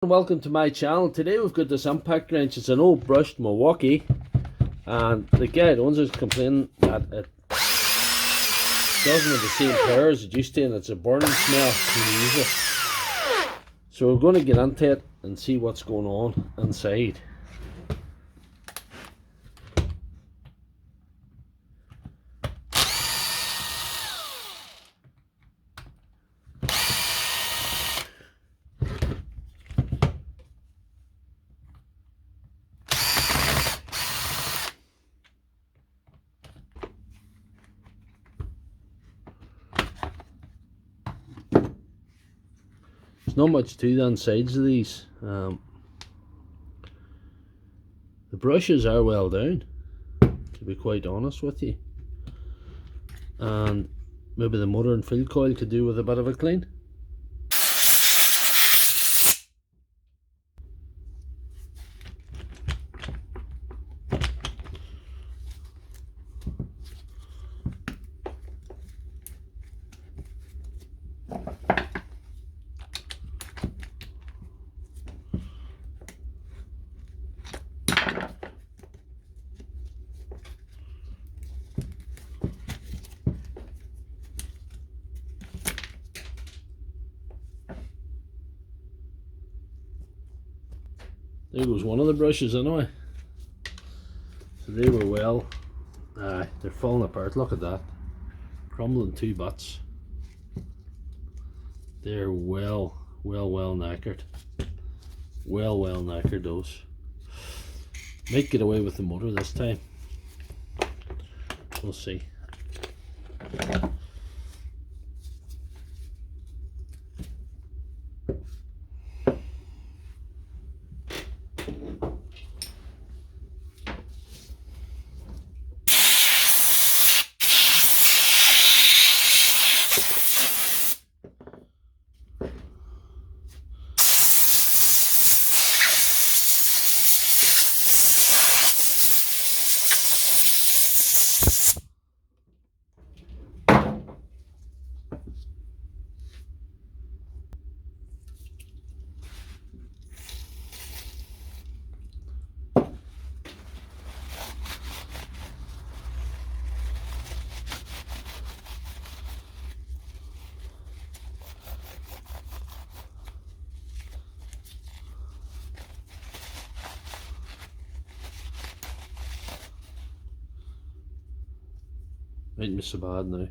Welcome to my channel. Today we've got this impact wrench. It's an old brushed Milwaukee, and the guy that owns it is complaining that it doesn't have the same power as it used to, and it's a burning smell when you use it. So we're going to get into it and see what's going on inside. There's not much to the insides of these. The brushes are well down, to be quite honest with you, and maybe the motor and field coil could do with a bit of a clean. There goes one of the brushes anyway. So they were well, they're falling apart. Look at that, crumbling two butts. They're well knackered. Well knackered those. Might get away with the motor this time. We'll see. Ain't me so bad now.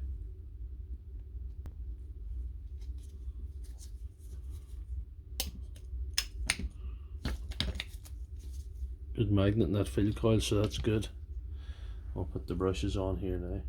Good magnet in that field coil, so that's good. I'll put the brushes on here now.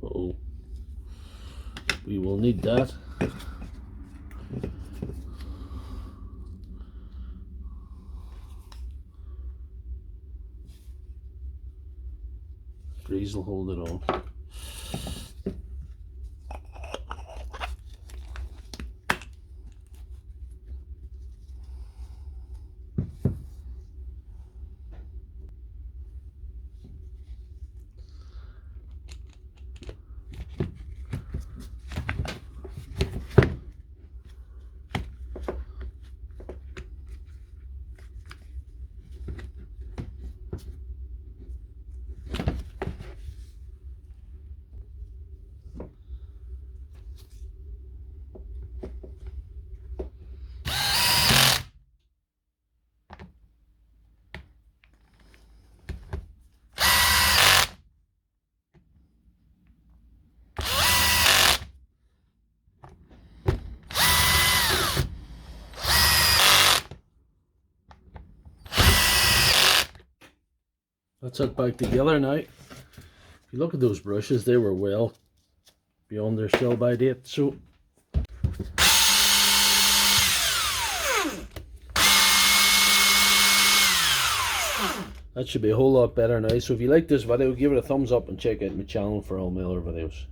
Uh-oh. We will need that. Grease will hold it on. That's it back together now. If you look at those brushes, they were well beyond their sell by date, so that should be a whole lot better now. So if you like this video, give it a thumbs up and check out my channel for all my other videos.